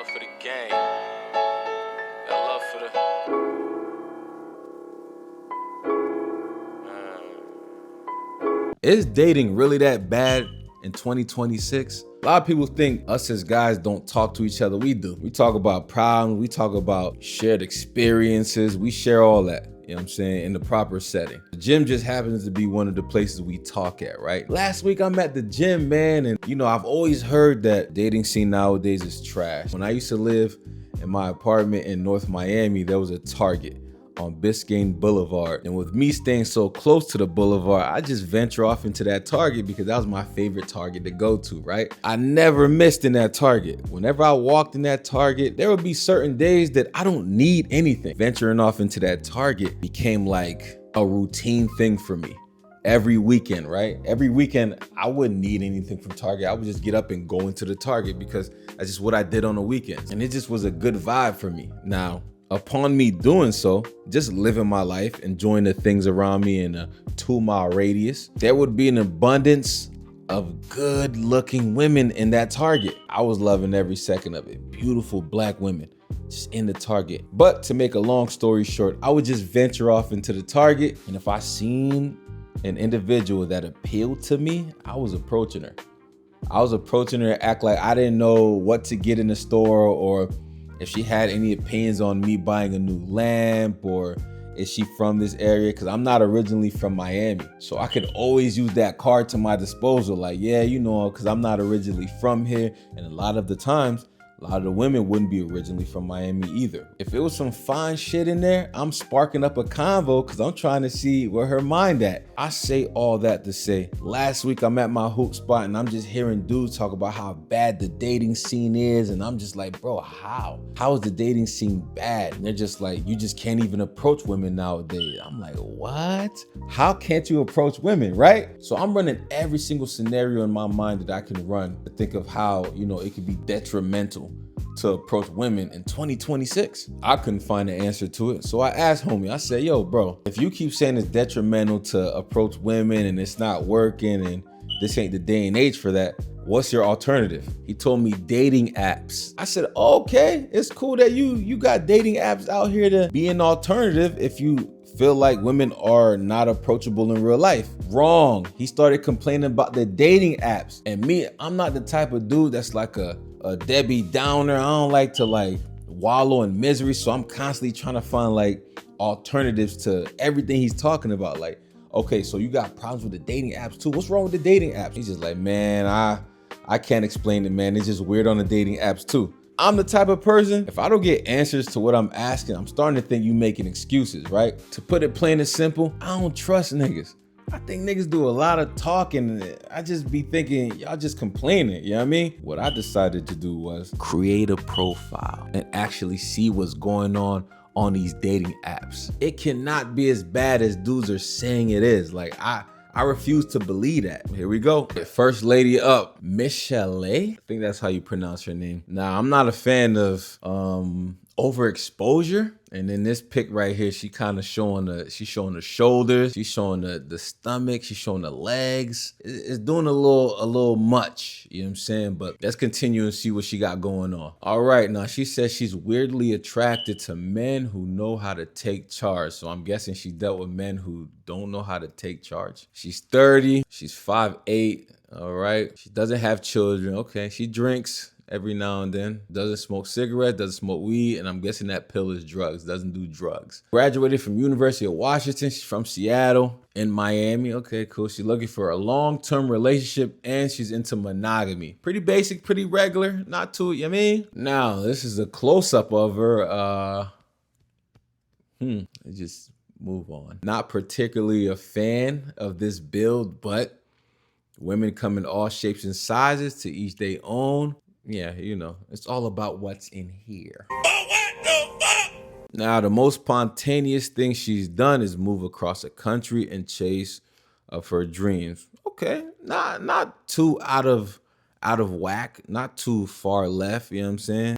love for the game. Got love for the. Is dating really that bad in 2026? A lot of people think us as guys don't talk to each other. We do. We talk about problems. We talk about shared experiences. We share all that, you know what I'm saying, in the proper setting. The gym just happens to be one of the places we talk at, right? Last week I'm at the gym, man, and I've always heard that dating scene nowadays is trash. When I used to live in my apartment in North Miami, there was a Target on Biscayne Boulevard. And with me staying so close to the boulevard, I just venture off into that Target because that was my favorite Target to go to, right? I never missed in that Target. Whenever I walked in that Target, there would be certain days that I don't need anything. Venturing off into that Target became like a routine thing for me. Every weekend, right? Every weekend, I wouldn't need anything from Target. I would just get up and go into the Target because that's just what I did on the weekends. And it just was a good vibe for me. Now, upon me doing so, just living my life, enjoying the things around me in a 2-mile radius, there would be an abundance of good looking women in that Target. I was loving every second of it. Beautiful black women just in the Target. But to make a long story short, I would just venture off into the Target, and if I seen an individual that appealed to me, I was approaching her. I was approaching her, act like I didn't know what to get in the store, or if she had any opinions on me buying a new lamp, or is she from this area? Because I'm not originally from Miami. So I could always use that card to my disposal. Like, yeah, because I'm not originally from here. And a lot of the times, a lot of the women wouldn't be originally from Miami either. If it was some fine shit in there, I'm sparking up a convo because I'm trying to see where her mind at. I say all that to say, last week I'm at my hoop spot and I'm just hearing dudes talk about how bad the dating scene is. And I'm just like, bro, how? How is the dating scene bad? And they're just like, you just can't even approach women nowadays. I'm like, what? How can't you approach women, right? So I'm running every single scenario in my mind that I can run to think of how, it could be detrimental to approach women in 2026. I couldn't find an answer to it. So I asked homie, I said, yo, bro, if you keep saying it's detrimental to approach women and it's not working and this ain't the day and age for that, what's your alternative? He told me dating apps. I said, okay, it's cool that you got dating apps out here to be an alternative if you feel like women are not approachable in real life. Wrong. He started complaining about the dating apps. And me, I'm not the type of dude that's like a Debbie Downer. I don't like to wallow in misery. So I'm constantly trying to find alternatives to everything he's talking about. Like, okay, so you got problems with the dating apps too. What's wrong with the dating apps? He's just like, man, I can't explain it, man. It's just weird on the dating apps too. I'm the type of person, if I don't get answers to what I'm asking, I'm starting to think you making excuses, right? To put it plain and simple, I don't trust niggas. I think niggas do a lot of talking. I just be thinking, y'all just complaining, you know what I mean? What I decided to do was create a profile and actually see what's going on these dating apps. It cannot be as bad as dudes are saying it is. I refuse to believe that. Here we go. First lady up, Michelle. I think that's how you pronounce her name. Now, I'm not a fan of overexposure. And in this pic right here, she's showing the shoulders, she's showing the stomach, she's showing the legs. It's doing a little much, you know what I'm saying? But let's continue and see what she got going on. All right, now she says she's weirdly attracted to men who know how to take charge. So I'm guessing she dealt with men who don't know how to take charge. She's 30, she's 5'8", all right? She doesn't have children, okay? She drinks every now and then, doesn't smoke cigarettes, doesn't smoke weed, and I'm guessing that pill is drugs, doesn't do drugs. Graduated from University of Washington, she's from Seattle, in Miami, okay, cool. She's looking for a long-term relationship and she's into monogamy. Pretty basic, pretty regular, not too, you know what I mean? Now, this is a close-up of her, let's just move on. Not particularly a fan of this build, but women come in all shapes and sizes, to each their own. Yeah, it's all about what's in here. But what the fuck? Now, the most spontaneous thing she's done is move across the country in chase of her dreams. Okay, not too out of whack, not too far left, you know what I'm saying?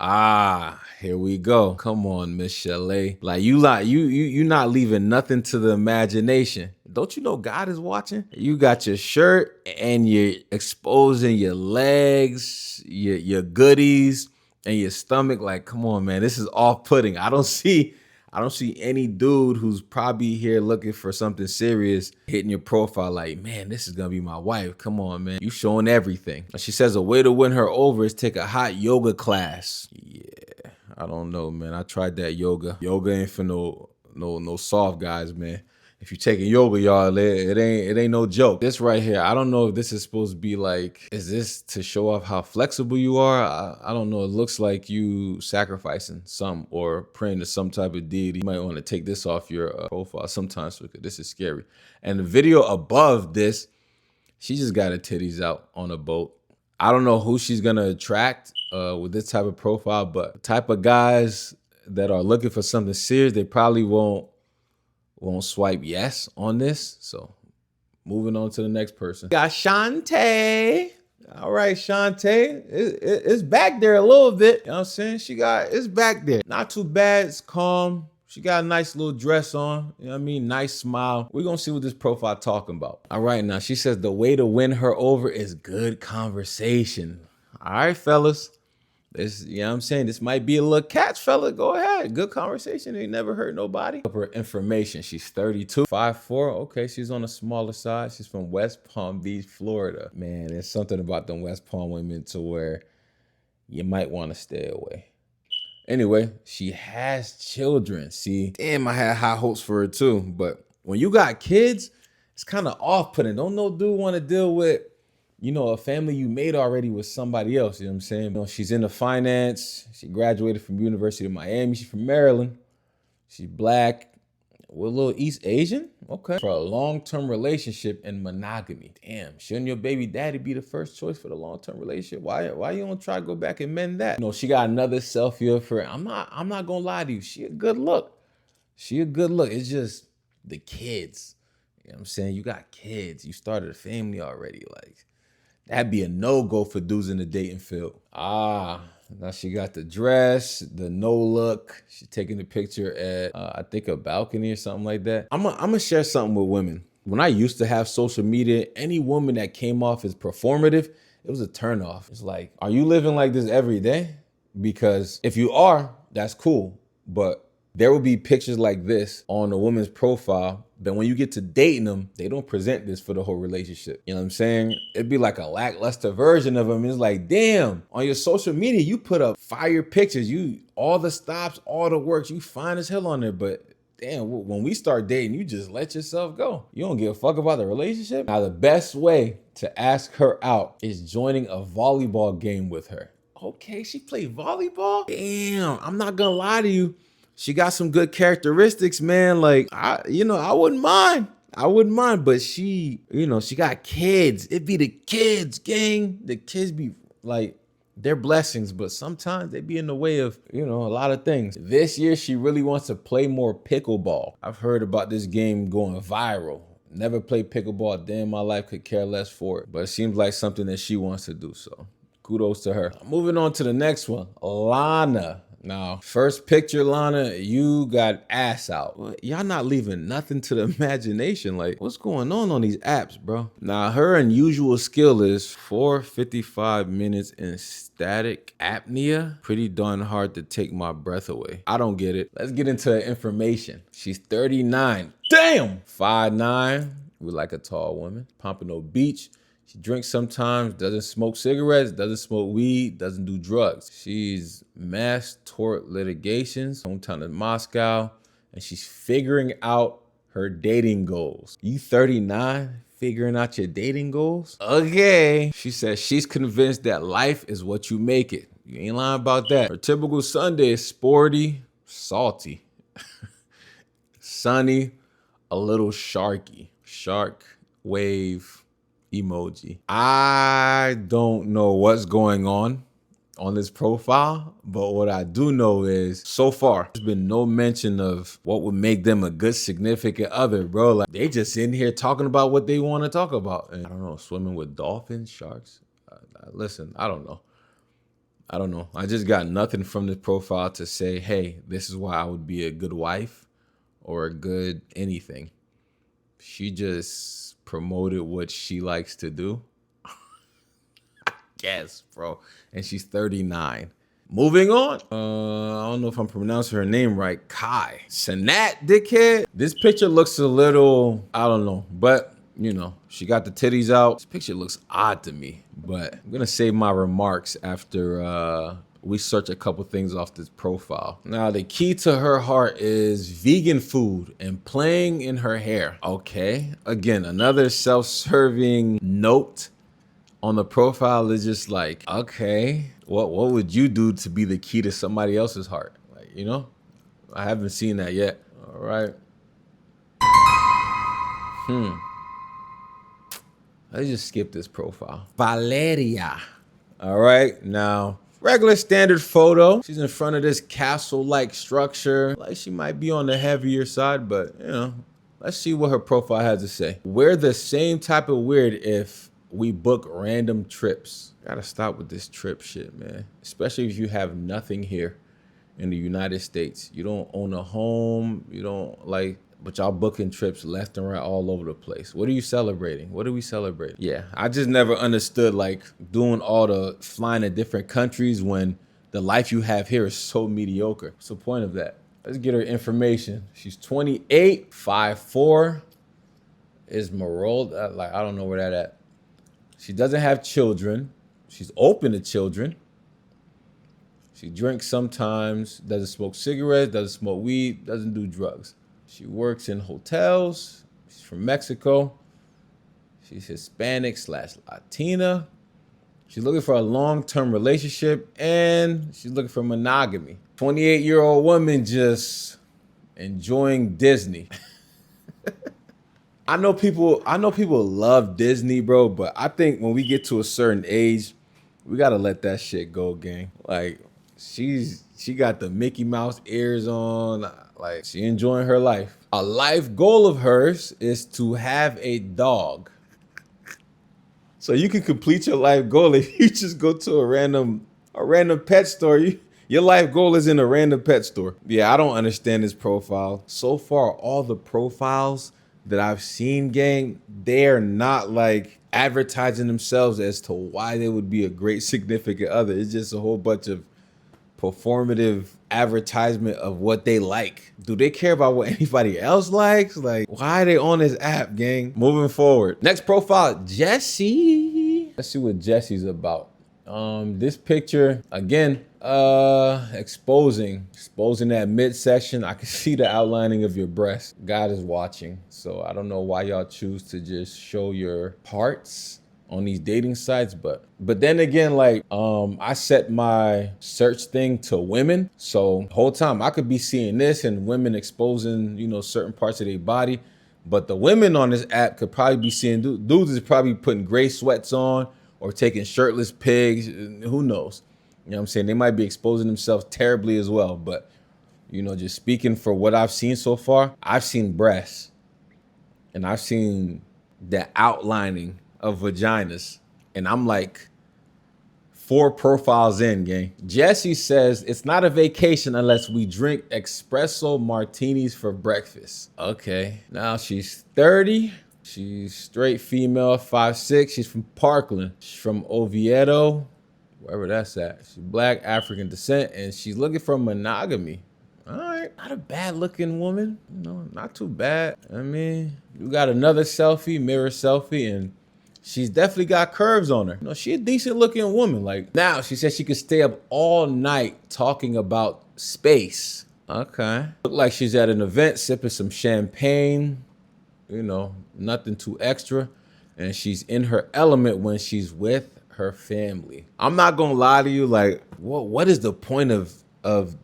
Here we go. Come on, Miss Chalet. You not leaving nothing to the imagination. Don't you know God is watching? You got your shirt and you're exposing your legs, your goodies, and your stomach, like, come on, man, this is off-putting. I don't see any dude who's probably here looking for something serious hitting your profile like, man, this is gonna be my wife. Come on, man. You showing everything. She says a way to win her over is take a hot yoga class. Yeah, I don't know, man. I tried that yoga. Yoga ain't for no soft guys, man. If you're taking yoga, y'all, it ain't no joke. This right here, I don't know if this is supposed to be like, is this to show off how flexible you are? I don't know. It looks like you sacrificing some or praying to some type of deity. You might want to take this off your profile sometimes because this is scary. And the video above this, she just got her titties out on a boat. I don't know who she's gonna attract with this type of profile, but the type of guys that are looking for something serious, they probably won't swipe yes on this. So moving on to the next person. Got Shantae. All right, Shantae. It's back there a little bit. You know what I'm saying? It's back there. Not too bad. It's calm. She got a nice little dress on. You know what I mean? Nice smile. We're going to see what this profile talking about. All right, now she says the way to win her over is good conversation. All right, fellas. This, you know what I'm saying? This might be a little catch, fella. Go ahead. Good conversation. Ain't never hurt nobody. Her information. She's 32, 5'4". Okay, she's on the smaller side. She's from West Palm Beach, Florida. Man, there's something about them West Palm women to where you might want to stay away. Anyway, she has children. See, damn, I had high hopes for her too. But when you got kids, it's kind of off-putting. Don't no dude want to deal with, you know, a family you made already with somebody else. You know what I'm saying? You know, she's into finance. She graduated from University of Miami. She's from Maryland. She's black. We're a little East Asian. Okay. For a long-term relationship and monogamy. Damn, shouldn't your baby daddy be the first choice for the long-term relationship? Why you don't try to go back and mend that? You know, she got another selfie of her. I'm not gonna lie to you. She a good look. It's just the kids. You know what I'm saying? You got kids. You started a family already. Like, that'd be a no-go for dudes in the dating field. Now she got the dress, the no look. She's taking the picture at, I think, a balcony or something like that. I'm gonna share something with women. When I used to have social media, any woman that came off as performative, it was a turnoff. It's like, are you living like this every day? Because if you are, that's cool. But there will be pictures like this on a woman's profile that when you get to dating them, they don't present this for the whole relationship. You know what I'm saying? It'd be like a lackluster version of them. It's like, damn, on your social media, you put up fire pictures, all the stops, all the works, you fine as hell on there. But damn, when we start dating, you just let yourself go. You don't give a fuck about the relationship. Now, the best way to ask her out is joining a volleyball game with her. Okay, she played volleyball? Damn, I'm not gonna lie to you. She got some good characteristics, man. Like, I wouldn't mind. But she got kids. It be the kids, gang. The kids be like, they're blessings, but sometimes they be in the way of, a lot of things. This year, she really wants to play more pickleball. I've heard about this game going viral. Never played pickleball a day in my life, could care less for it. But it seems like something that she wants to do, so kudos to her. Moving on to the next one, Lana. Now, first picture, Lana, you got ass out. Y'all not leaving nothing to the imagination. Like, what's going on these apps, bro? Now, her unusual skill is 455 minutes in static apnea. Pretty darn hard to take my breath away. I don't get it. Let's get into information. She's 39. Damn! 5'9", with like a tall woman. Pompano Beach. She drinks sometimes, doesn't smoke cigarettes, doesn't smoke weed, doesn't do drugs. She's mass tort litigations, hometown in Moscow, and she's figuring out her dating goals. You 39, figuring out your dating goals? Okay. She says she's convinced that life is what you make it. You ain't lying about that. Her typical Sunday is sporty, salty, sunny, a little sharky. Shark, wave, emoji. I don't know what's going on this profile, but what I do know is so far there's been no mention of what would make them a good significant other, bro. Like, they just in here talking about what they want to talk about. And I don't know, swimming with dolphins, sharks. Listen, I don't know. I just got nothing from this profile to say, hey, this is why I would be a good wife or a good anything. She just promoted what she likes to do. I guess, bro. And she's 39. Moving on. I don't know if I'm pronouncing her name right. Kai. Sanat, dickhead. This picture looks a little, I don't know, but you know, she got the titties out. This picture looks odd to me, but I'm gonna save my remarks after we search a couple things off this profile. Now, the key to her heart is vegan food and playing in her hair. Okay, again, another self-serving note on the profile is just like, okay, what would you do to be the key to somebody else's heart? Like, you know, I haven't seen that yet. All right. Let's just skip this profile. Valeria. All right, now, regular standard photo. She's in front of this castle-like structure. Like she might be on the heavier side, but you know, let's see what her profile has to say. We're the same type of weird if we book random trips. Gotta stop with this trip shit, man. Especially if you have nothing here in the United States. You don't own a home, you don't like, but y'all booking trips left and right all over the place. What are you celebrating? What are we celebrating? Yeah, I just never understood like doing all the flying to different countries when the life you have here is so mediocre. What's the point of that? Let's get her information. She's 28, 5'4", is Meroled. Like, I don't know where that at. She doesn't have children. She's open to children. She drinks sometimes, doesn't smoke cigarettes, doesn't smoke weed, doesn't do drugs. She works in hotels. She's from Mexico. She's Hispanic/Latina. She's looking for a long-term relationship and she's looking for monogamy. 28-year-old woman just enjoying Disney. I know people love Disney, bro, but I think when we get to a certain age, we gotta let that shit go, gang. Like, she got the Mickey Mouse ears on. Like, she enjoying her life. A life goal of hers is to have a dog. So you can complete your life goal if you just go to a random pet store. Your life goal is in a random pet store. Yeah, I don't understand this profile. So far, all the profiles that I've seen, gang, they're not like advertising themselves as to why they would be a great significant other. It's just a whole bunch of performative advertisement of what they like. Do they care about what anybody else likes? Like, why are they on this app, gang? Moving forward. Next profile, Jessie. Let's see what Jessie's about. This picture, again, exposing that midsection. I can see the outlining of your breast. God is watching. So I don't know why y'all choose to just show your parts on these dating sites, but then again, like, I set my search thing to women. So whole time I could be seeing this and women exposing, you know, certain parts of their body. But the women on this app could probably be seeing dudes is probably putting gray sweats on or taking shirtless pigs. Who knows? You know what I'm saying? They might be exposing themselves terribly as well. But, you know, just speaking for what I've seen so far, I've seen breasts and I've seen the outlining of vaginas. And I'm like 4 profiles in, gang. Jessie says it's not a vacation unless we drink espresso martinis for breakfast. Okay. Now she's 30. She's straight female, 5'6". She's from Parkland. She's from Oviedo, wherever that's at. She's Black, African descent, and she's looking for monogamy. All right, not a bad looking woman. No, not too bad. I mean, you got another selfie, mirror selfie, and she's definitely got curves on her. You know, she a decent looking woman. Like, now she says she could stay up all night talking about space. Okay. Look like she's at an event sipping some champagne. You know, nothing too extra. And she's in her element when she's with her family. I'm not gonna lie to you, like, what is the point of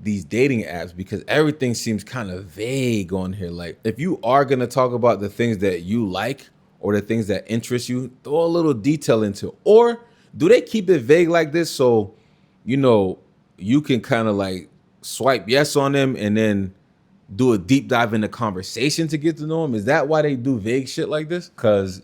these dating apps? Because everything seems kind of vague on here. Like, if you are gonna talk about the things that you like or the things that interest you, throw a little detail into it. Or do they keep it vague like this so, you know, you can kind of like swipe yes on them and then do a deep dive in the conversation to get to know them? Is that why they do vague shit like this? Because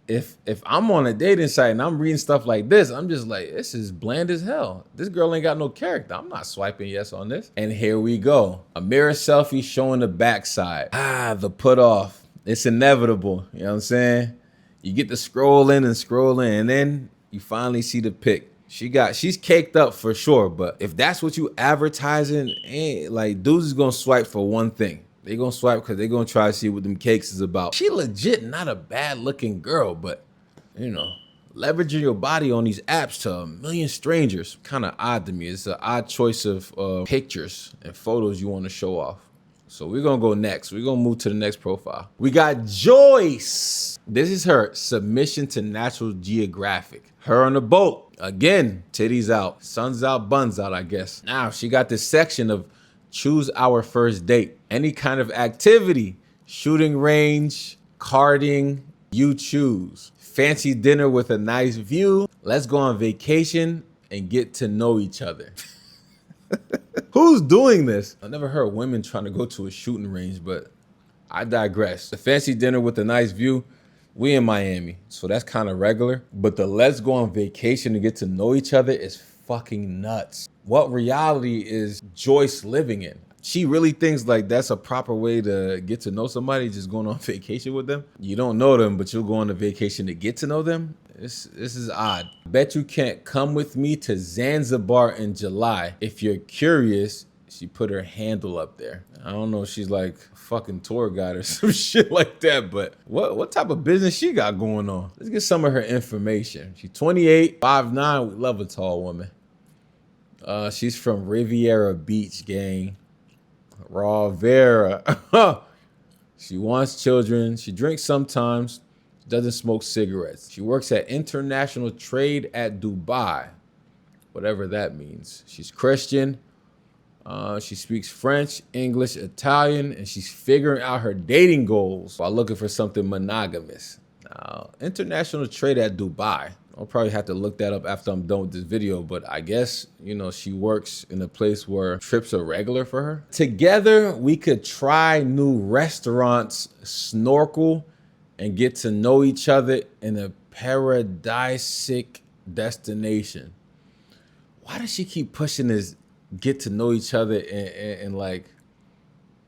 if I'm on a dating site and I'm reading stuff like this, I'm just like, this is bland as hell. This girl ain't got no character. I'm not swiping yes on this. And here we go. A mirror selfie showing the backside. The put off. It's inevitable. You know what I'm saying? You get to scrolling and then you finally see the pic. She's caked up for sure. But if that's what you advertising, like dudes is gonna swipe for one thing. They gonna swipe because they gonna try to see what them cakes is about. She legit not a bad looking girl, but you know, leveraging your body on these apps to a million strangers, kind of odd to me. It's an odd choice of pictures and photos you want to show off. So we're gonna go next. We're gonna move to the next profile. We got Joyce. This is her submission to Natural Geographic. Her on the boat. Again, titties out, sun's out, buns out, I guess. Now she got this section of choose our first date. Any kind of activity, shooting range, karting, you choose. Fancy dinner with a nice view. Let's go on vacation and get to know each other. Who's doing this? I never heard women trying to go to a shooting range, but I digress. The fancy dinner with a nice view, we in Miami, so that's kind of regular. But the let's go on vacation to get to know each other is fucking nuts. What reality is Joyce living in? She really thinks like that's a proper way to get to know somebody, just going on vacation with them. You don't know them, but you'll go on a vacation to get to know them. This is odd. Bet you can't come with me to Zanzibar in July. If you're curious, she put her handle up there. I don't know if she's like a fucking tour guide or some shit like that, but what type of business she got going on? Let's get some of her information. She's 28, 5'9". We love a tall woman. She's from Riviera Beach, gang. Raw Vera. She wants children. She drinks sometimes. Doesn't smoke cigarettes. She works at international trade at Dubai, whatever that means. She's Christian. She speaks French, English, Italian, and she's figuring out her dating goals while looking for something monogamous. Now, international trade at Dubai. I'll probably have to look that up after I'm done with this video, but I guess, you know, she works in a place where trips are regular for her. Together, we could try new restaurants, snorkel, and get to know each other in a paradisic destination. Why does she keep pushing this get to know each other in like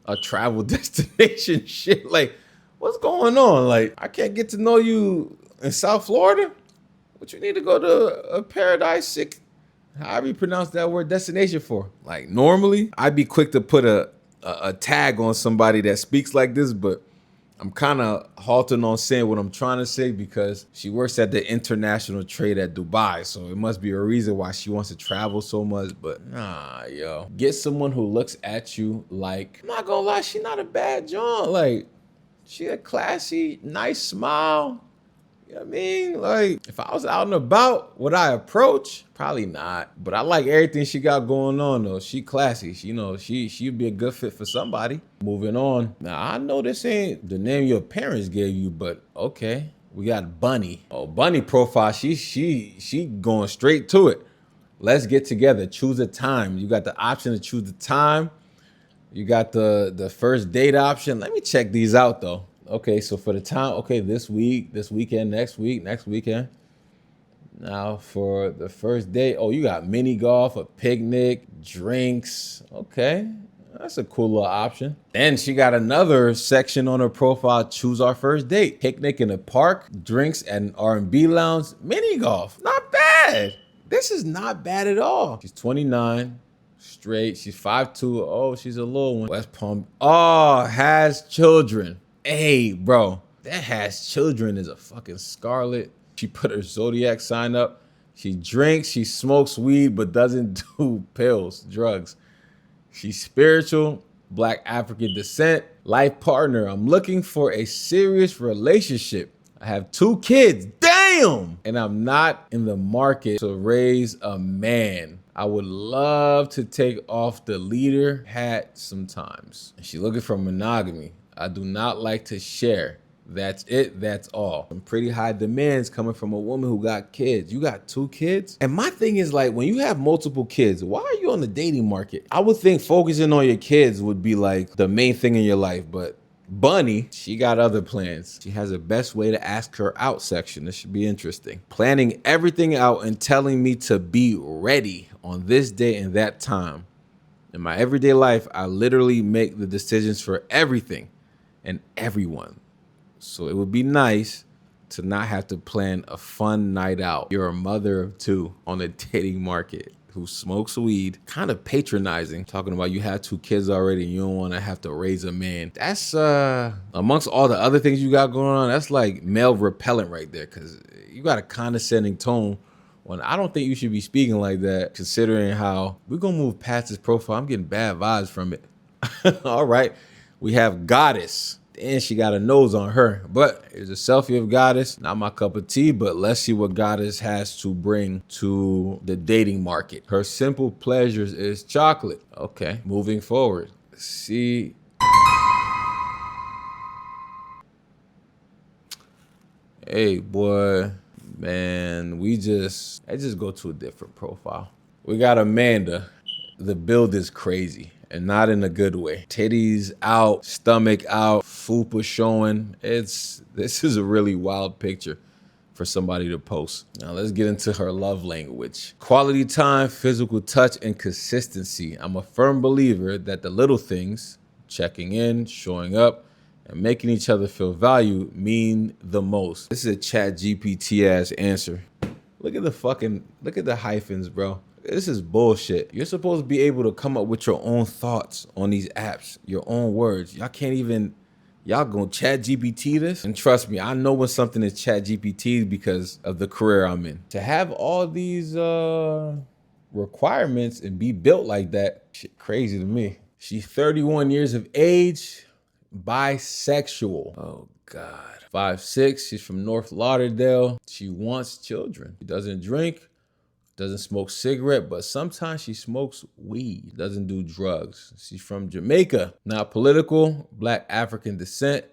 a travel destination shit? Like, what's going on? Like, I can't get to know you in South Florida? What you need to go to a paradisic, however you pronounce that word, destination for? Like, normally, I'd be quick to put a tag on somebody that speaks like this, but I'm kind of halting on saying what I'm trying to say because she works at the international trade at Dubai. So it must be a reason why she wants to travel so much. But nah, yo. Get someone who looks at you like, I'm not gonna lie, she not a bad John. Like, she a classy, nice smile. You know what I mean? Like, if I was out and about, would I approach? Probably not. But I like everything she got going on, though. She classy. She, you know, she'd be a good fit for somebody. Moving on. Now, I know this ain't the name your parents gave you, but okay. We got Bunny. Oh, Bunny profile. She going straight to it. Let's get together. Choose a time. You got the option to choose the time. You got the first date option. Let me check these out, though. Okay, so for the time, okay, this week, this weekend, next week, next weekend. Now for the first day, oh, you got mini golf, a picnic, drinks. Okay, that's a cool little option. And she got another section on her profile, choose our first date. Picnic in a park, drinks at an R&B lounge, mini golf. Not bad. This is not bad at all. She's 29, straight. She's 5'2". Oh, she's a little one. West Palm. Oh, has children. Hey, bro, that has children is a fucking scarlet. She put her zodiac sign up. She drinks, she smokes weed, but doesn't do pills, drugs. She's spiritual, Black African descent, life partner. I'm looking for a serious relationship. I have 2 kids, damn! And I'm not in the market to raise a man. I would love to take off the leader hat sometimes. And she's looking for monogamy. I do not like to share. That's it, that's all. Some pretty high demands coming from a woman who got kids. You got 2 kids? And my thing is like, when you have multiple kids, why are you on the dating market? I would think focusing on your kids would be like the main thing in your life, but Bunny, she got other plans. She has a best way to ask her out section. This should be interesting. Planning everything out and telling me to be ready on this day and that time. In my everyday life, I literally make the decisions for everything and everyone. So it would be nice to not have to plan a fun night out. You're a mother of two on the dating market who smokes weed, kind of patronizing, talking about you have 2 kids already and you don't want to have to raise a man. That's amongst all the other things you got going on, that's like male repellent right there, because you got a condescending tone when I don't think you should be speaking like that, considering how we're gonna move past this profile. I'm getting bad vibes from it. All right, we have Goddess. And she got a nose on her. But here's a selfie of Goddess. Not my cup of tea, but let's see what Goddess has to bring to the dating market. Her simple pleasures is chocolate. Okay, moving forward. See. Hey, boy. Man, I just go to a different profile. We got Amanda. The build is crazy. And not in a good way. Titties out, stomach out, fupa showing. This is a really wild picture for somebody to post. Now let's get into her love language. Quality time, physical touch, and consistency. I'm a firm believer that the little things, checking in, showing up, and making each other feel valued mean the most. This is a ChatGPT ass answer. Look at the hyphens, bro. This is bullshit. You're supposed to be able to come up with your own thoughts on these apps, your own words. Y'all gonna ChatGPT this? And trust me, I know when something is ChatGPT because of the career I'm in. To have all these requirements and be built like that, shit crazy to me. She's 31 years of age, bisexual. Oh God. 5'6", she's from North Lauderdale. She wants children. She doesn't drink, doesn't smoke cigarette, but sometimes she smokes weed, doesn't do drugs. She's from Jamaica, not political, Black African descent.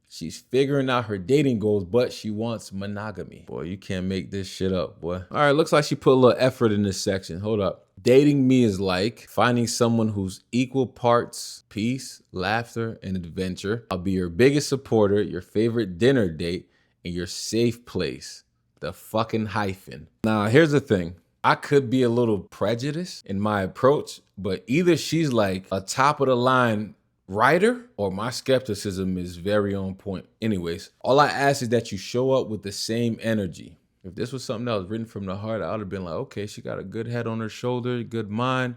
She's figuring out her dating goals, but she wants monogamy. Boy, you can't make this shit up, boy. All right, looks like she put a little effort in this section. Hold up. Dating me is like finding someone who's equal parts peace, laughter, and adventure. I'll be your biggest supporter, your favorite dinner date, and your safe place. The fucking hyphen. Now, here's the thing. I could be a little prejudiced in my approach, but either she's like a top of the line writer or my skepticism is very on point. Anyways, all I ask is that you show up with the same energy. If this was something that was written from the heart, I would have been like, okay, she got a good head on her shoulder, good mind.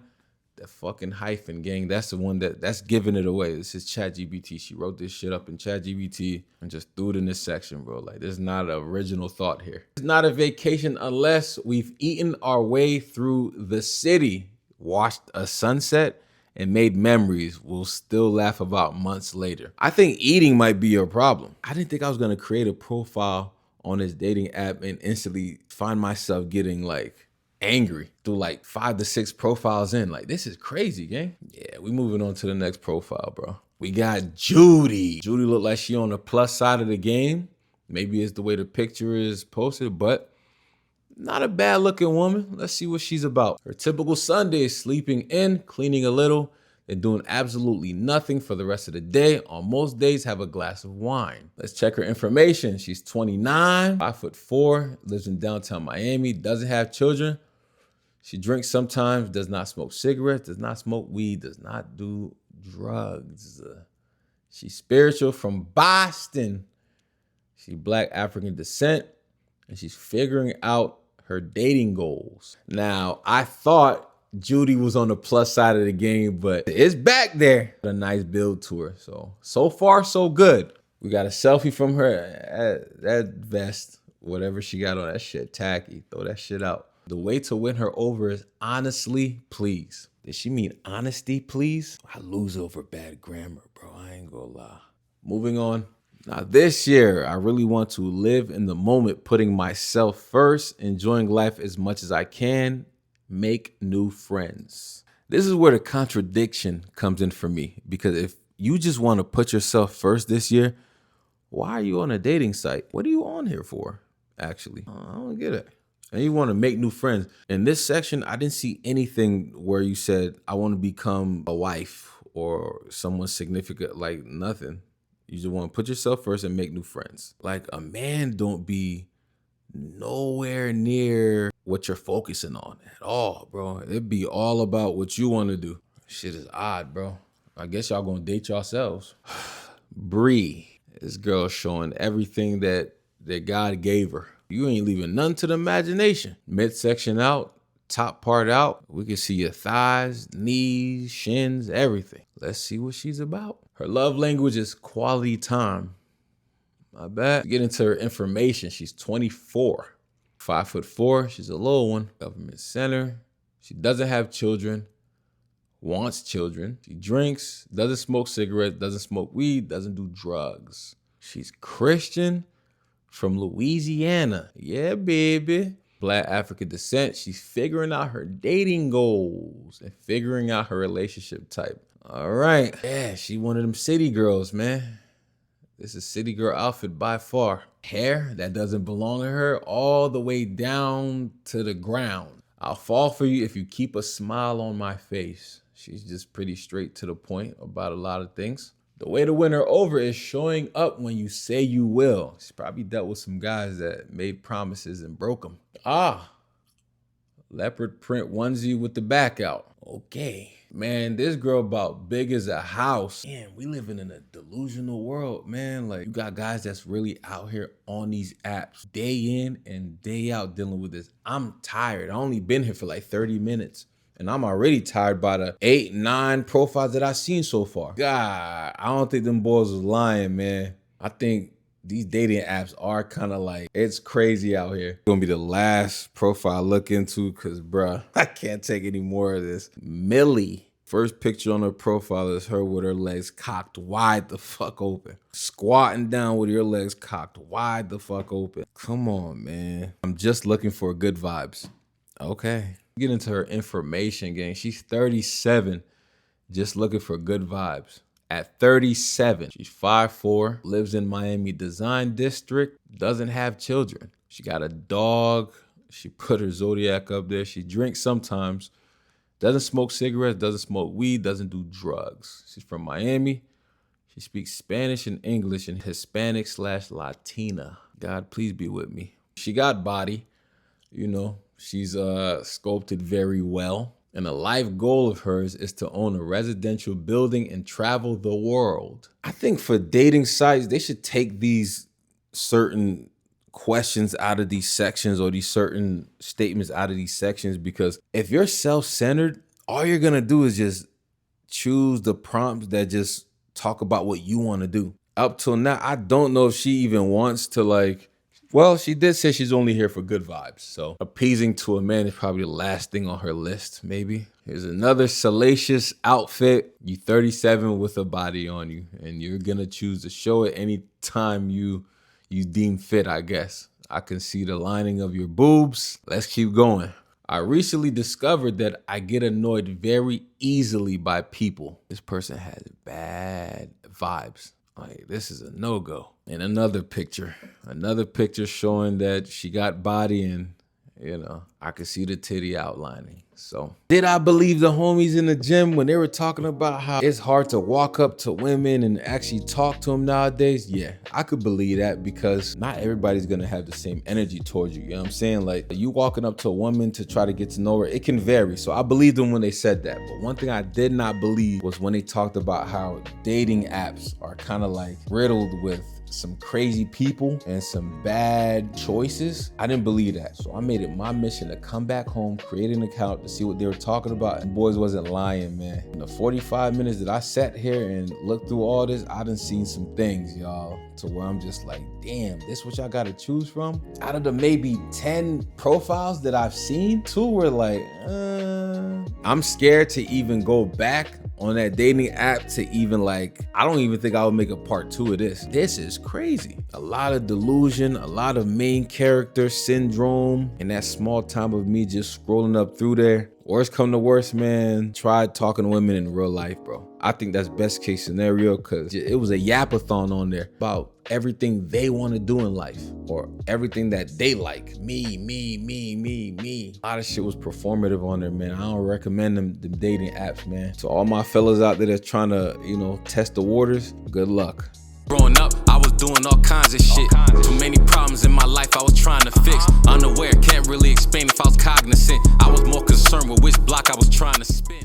That fucking hyphen gang, that's the one that's giving it away. This is ChatGPT. She wrote this shit up in ChatGPT and just threw it in this section, bro. Like, there's not an original thought here. It's not a vacation unless we've eaten our way through the city, watched a sunset, and made memories we'll still laugh about months later. I think eating might be your problem. I didn't think I was gonna create a profile on this dating app and instantly find myself getting like angry through like 5 to 6 profiles in. Like, this is crazy, gang. Yeah, we moving on to the next profile, bro. We got Judy. Judy look like she on the plus side of the game. Maybe it's the way the picture is posted, but not a bad looking woman. Let's see what she's about. Her typical Sunday is sleeping in, cleaning a little, and doing absolutely nothing for the rest of the day. On most days, have a glass of wine. Let's check her information. She's 29, 5'4", lives in downtown Miami, doesn't have children. She drinks sometimes, does not smoke cigarettes, does not smoke weed, does not do drugs. She's spiritual, from Boston. She's Black African descent, and she's figuring out her dating goals. Now, I thought Judy was on the plus side of the game, but it's back there. A nice build to her. So far, so good. We got a selfie from her. That vest, whatever she got on, that shit tacky. Throw that shit out. The way to win her over is honestly, please. Did she mean honesty, please? I lose over bad grammar, bro. I ain't gonna lie. Moving on. Now this year, I really want to live in the moment, putting myself first, enjoying life as much as I can, make new friends. This is where the contradiction comes in for me, because if you just want to put yourself first this year, why are you on a dating site? What are you on here for, actually? I don't get it. And you want to make new friends. In this section, I didn't see anything where you said, I want to become a wife or someone significant, like nothing. You just want to put yourself first and make new friends. Like, a man don't be nowhere near what you're focusing on at all, bro. It'd be all about what you want to do. Shit is odd, bro. I guess y'all gonna date yourselves. Bree, this girl showing everything that that God gave her. You ain't leaving none to the imagination. Midsection out, top part out. We can see your thighs, knees, shins, everything. Let's see what she's about. Her love language is quality time. I bet. Get into her information. She's 24, 5'4". She's a little one. Government center. She doesn't have children. Wants children. She drinks. Doesn't smoke cigarettes. Doesn't smoke weed. Doesn't do drugs. She's Christian. From Louisiana. Yeah, baby. Black African descent. She's figuring out her dating goals and figuring out her relationship type. All right. Yeah, she one of them city girls, man. This is city girl outfit by far. Hair that doesn't belong to her all the way down to the ground. I'll fall for you if you keep a smile on my face. She's just pretty straight to the point about a lot of things. The way to win her over is showing up when you say you will. She's probably dealt with some guys that made promises and broke them. Leopard print onesie with the back out. Okay. Man, this girl about big as a house. Man, we living in a delusional world, man. Like, you got guys that's really out here on these apps day in and day out dealing with this. I'm tired. I only been here for like 30 minutes. And I'm already tired by the 8, 9 profiles that I've seen so far. God, I don't think them boys was lying, man. I think these dating apps are kind of like, it's crazy out here. It's gonna be the last profile I look into because, bruh, I can't take any more of this. Millie. First picture on her profile is her with her legs cocked wide the fuck open. Squatting down with your legs cocked wide the fuck open. Come on, man. I'm just looking for good vibes. Okay. Get into her information, gang. She's 37, just looking for good vibes. At 37, she's 5'4", lives in Miami Design District, doesn't have children. She got a dog. She put her Zodiac up there. She drinks sometimes. Doesn't smoke cigarettes, doesn't smoke weed, doesn't do drugs. She's from Miami. She speaks Spanish and English and Hispanic/Latina. God, please be with me. She got body, you know. She's sculpted very well. And a life goal of hers is to own a residential building and travel the world. I think for dating sites, they should take these certain questions out of these sections or these certain statements out of these sections, because if you're self-centered, all you're gonna do is just choose the prompts that just talk about what you want to do. Up till now, I don't know if she even wants to, like, well, she did say she's only here for good vibes. So appeasing to a man is probably the last thing on her list, maybe. Here's another salacious outfit. You 37 with a body on you, and you're gonna choose to show it anytime you deem fit, I guess. I can see the lining of your boobs. Let's keep going. I recently discovered that I get annoyed very easily by people. This person has bad vibes. Like, this is a no-go. And another picture showing that she got body and, you know, I could see the titty outlining. So did I believe the homies in the gym when they were talking about how it's hard to walk up to women and actually talk to them nowadays? Yeah, I could believe that, because not everybody's gonna have the same energy towards you. You know what I'm saying? Like, you walking up to a woman to try to get to know her, it can vary. So I believed them when they said that. But one thing I did not believe was when they talked about how dating apps are kind of like riddled with some crazy people and some bad choices. I didn't believe that. So I made it my mission to come back home, create an account to see what they were talking about. And boys wasn't lying, man. In the 45 minutes that I sat here and looked through all this, I done seen some things, y'all, to where I'm just like, damn, this what y'all gotta choose from? Out of the maybe 10 profiles that I've seen, 2 were like, I'm scared to even go back on that dating app to even, like, I don't even think I would make a part 2 of this. This is crazy. A lot of delusion, a lot of main character syndrome, and that small time of me just scrolling up through there. Worst come to worst, man, try talking to women in real life, bro. I think that's best case scenario, because it was a yapathon on there about everything they want to do in life or everything that they like. Me. A lot of shit was performative on there, man. I don't recommend them dating apps, man. To all my fellas out there that's trying to, you know, test the waters, good luck. Growing up, I was doing all kinds of shit. Too many problems in my life I was trying to fix. Unaware, can't really explain if I was cognizant. I was more concerned with which block I was trying to spin.